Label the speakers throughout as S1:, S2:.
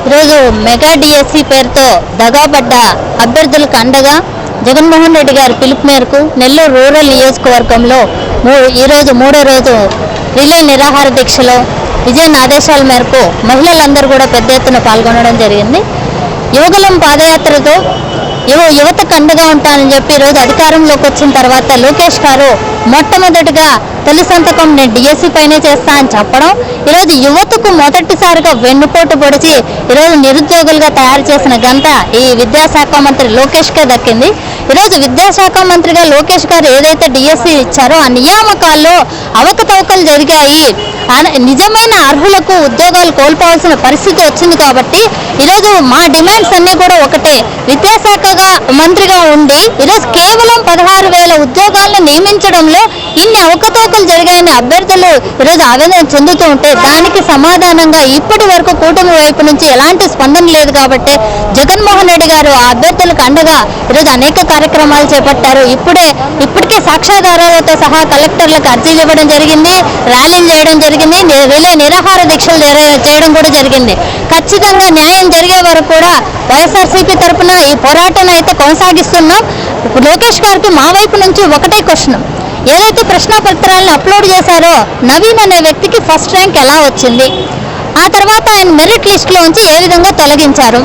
S1: ఈరోజు mega DSC పేరుతో దగాపడ్డ అభ్యర్థులకు అండగా జగన్మోహన్ రెడ్డి గారి పిలుపు మేరకు నెల్లూరు రూరల్ నియోజకవర్గంలో ఈరోజు మూడో రోజు రిలే నిరాహార దీక్షలో విజయన్ ఆదేశాల మేరకు మహిళలందరూ కూడా పెద్ద ఎత్తున పాల్గొనడం జరిగింది. యువగలం పాదయాత్రతో యువతకు అండగా ఉంటానని చెప్పి ఈరోజు అధికారంలోకి వచ్చిన తర్వాత లోకేష్ గారు మొట్టమొదటిగా తొలి సంతకం నేను డిఎస్సి పైనే చేస్తా అని చెప్పడం, ఈరోజు యువతకు మొదటిసారిగా వెన్నుపోటు పొడిచి ఈరోజు నిరుద్యోగులుగా తయారు చేసిన ఘనత ఈ విద్యాశాఖ మంత్రి లోకేష్కే దక్కింది. ఈరోజు విద్యాశాఖ మంత్రిగా లోకేష్ గారు ఏదైతే డిఎస్సి ఇచ్చారో ఆ నియామకాల్లో అవకతవకలు జరిగాయి, నిజమైన అర్హులకు ఉద్యోగాలు కోల్పోవాల్సిన పరిస్థితి వచ్చింది. కాబట్టి ఈరోజు మా డిమాండ్స్ అన్నీ కూడా ఒకటే, విద్యాశాఖగా మంత్రిగా ఉండి ఈరోజు కేవలం 16,000 ఉద్యోగాలను నియమించడంలో ఇన్ని అవకతవకలు జరిగాయని అభ్యర్థులు ఈరోజు ఆవేదన చెందుతూ ఉంటే దానికి సమాధానంగా ఇప్పటి వరకు కూటమి వైపు నుంచి ఎలాంటి స్పందన లేదు. కాబట్టి జగన్మోహన్ రెడ్డి గారు ఆ అభ్యర్థులకు అండగా ఈరోజు అనేక కార్యక్రమాలు చేపట్టారు. ఇప్పటికే సాక్ష్యాధారాలతో సహా కలెక్టర్లకు అర్జీలు ఇవ్వడం జరిగింది, ర్యాలీలు చేయడం జరిగింది, రిలే నిరాహార దీక్షలు చేయడం కూడా జరిగింది. ఖచ్చితంగా న్యాయం జరిగే వరకు కూడా వైఎస్ఆర్సీపీ తరఫున ఈ పోరాటాన్ని అయితే కొనసాగిస్తున్నాం. లోకేష్ గారికి మా వైపు నుంచి ఒకటే క్వశ్చన్, ఏదైతే ప్రశ్న పత్రాలను అప్లోడ్ చేశారో నవీన్ అనే వ్యక్తికి ఫస్ట్ ర్యాంక్ ఎలా వచ్చింది, ఆ తర్వాత ఆయన మెరిట్ లిస్టులో ఉంచి ఏ విధంగా తొలగించారు,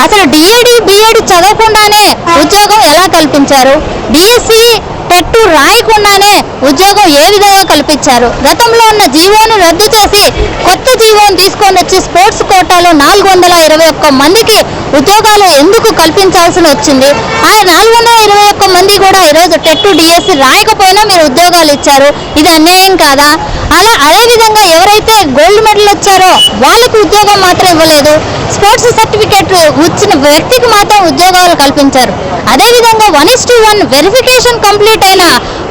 S1: అసలు డిఏడి బిఏడి చదవకుండానే ఉద్యోగం ఎలా కల్పించారు, డిఎస్సి టెట్ రాయకుండానే ఉద్యోగం ఏ విధంగా కల్పించారు, గతంలో ఉన్న జీవోను రద్దు చేసి కొత్త జీవోను తీసుకొని వచ్చి స్పోర్ట్స్ కోటాలో 421 మందికి ఉద్యోగాలు ఎందుకు కల్పించాల్సి వచ్చింది, ఆ 421 మంది కూడా ఈరోజు టెట్ డిఎస్సి రాయకపోయినా మీరు ఉద్యోగాలు ఇచ్చారు, ఇది అన్యాయం కాదా? అదేవిధంగా ఎవరైతే గోల్డ్ మెడల్ వచ్చారో వాళ్ళకి ఉద్యోగం మాత్రం ఇవ్వలేదు, స్పోర్ట్స్ సర్టిఫికేట్ వచ్చిన వ్యక్తికి మాత్రం ఉద్యోగాలు కల్పించారు. అదేవిధంగా 1:1 వెరిఫికేషన్ కంప్లీట్ అయిన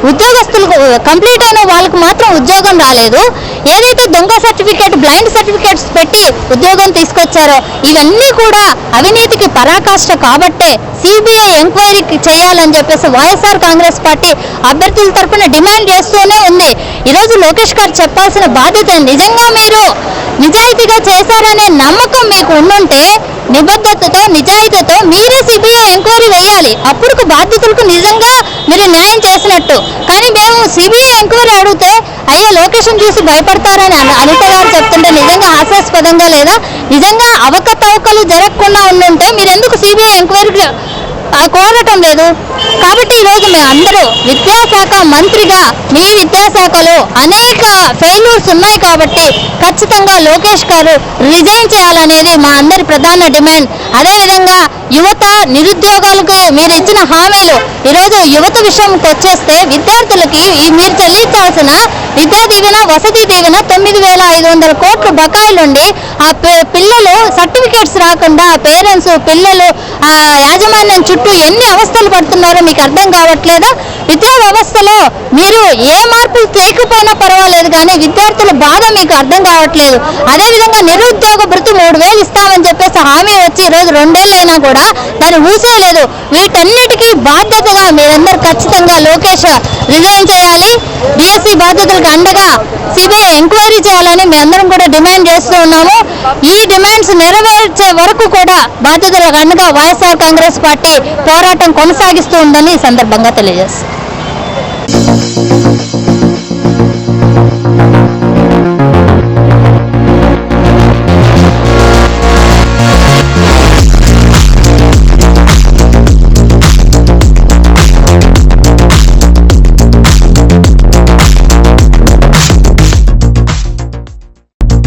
S1: ఉద్యోగస్తులకు కంప్లీట్ అయిన వాళ్ళకు మాత్రం ఉద్యోగం రాలేదు. ఏదైతే దొంగ సర్టిఫికేట్ బ్లైండ్ సర్టిఫికేట్స్ పెట్టి ఉద్యోగం తీసుకొచ్చారో ఇవన్నీ కూడా అవినీతికి పరాకాష్ట. కాబట్టే సిబిఐ ఎంక్వైరీ చేయాలని చెప్పేసి వైఎస్ఆర్ కాంగ్రెస్ పార్టీ అభ్యర్థుల తరఫున డిమాండ్ చేస్తూనే ఉంది. ఈరోజు లోకేష్ గారు చెప్పాల్సిన బాధ్యత, నిజంగా మీరు నిజాయితీగా చేశారనే నమ్మకం మీకు ఉండుంటే నిబద్ధతతో నిజాయితీతో మీరే సిబిఐ ఎంక్వైరీ వేయాలి, అప్పుడు బాధ్యతలకు నిజంగా మీరు న్యాయం చేసినట్టు. కానీ మేము సిబిఐ ఎంక్వైరీ అడిగితే అయ్యో లొకేషన్ చూసి భయపడతారని అనిత గారు చెప్తుంటే నిజంగా హాస్యాస్పదంగా లేదా? నిజంగా అవకతవకలు జరగకుండా ఉండుంటే మీరు ఎందుకు సిబిఐ ఎంక్వైరీ కోరటం లేదు? కాబట్టి ఈరోజు మేము అందరూ విద్యాశాఖ మంత్రిగా మీ విద్యాశాఖలో అనేక ఫెయిల్యూర్స్ ఉన్నాయి కాబట్టి ఖచ్చితంగా లోకేష్ గారు రిజైన్ చేయాలనేది మా అందరి ప్రధాన డిమాండ్. అదేవిధంగా యువత నిరుద్యోగాలకు మీరు ఇచ్చిన హామీలు ఈరోజు యువత విషయంకి వచ్చేస్తే విద్యార్థులకి మీరు చెల్లించాల్సిన విద్యా దీవెన వసతి దీవెన 9,500 కోట్ల బకాయిలుండి ఆ పిల్లలు సర్టిఫికేట్స్ రాకుండా పేరెంట్స్ పిల్లలు యాజమాన్యం చుట్టూ ఎన్ని అవస్థలు పడుతున్నారో మీకు అర్థం కావట్లేదా? విద్యా వ్యవస్థలో మీరు ఏ మార్పులు చేయకపోయినా పర్వాలేదు కానీ విద్యార్థుల బాధ మీకు అర్థం కావట్లేదు. అదేవిధంగా నిరుద్యోగ భృతి 3,000 ఇస్తామని చెప్పేసి హామీ వచ్చి ఈరోజు 2 ఏళ్ళు అయినా కూడా దాన్ని ఊసేయలేదు. వీటన్నిటికీ బాధ్యతగా మీరందరూ ఖచ్చితంగా లోకేష్ రిజైన్ చేయాలి, డిఎస్సి బాధ్యతలకు అండగా సిబిఐ ఎంక్వైరీ చేయాలని మేమందరం కూడా డిమాండ్ చేస్తూ ఉన్నాము. ఈ డిమాండ్స్ నెరవేర్చే వరకు కూడా బాధ్యతలకు అండగా వైఎస్ఆర్ కాంగ్రెస్ పార్టీ పోరాటం కొనసాగిస్తూ ఉందని ఈ సందర్భంగా తెలియజేస్తుంది.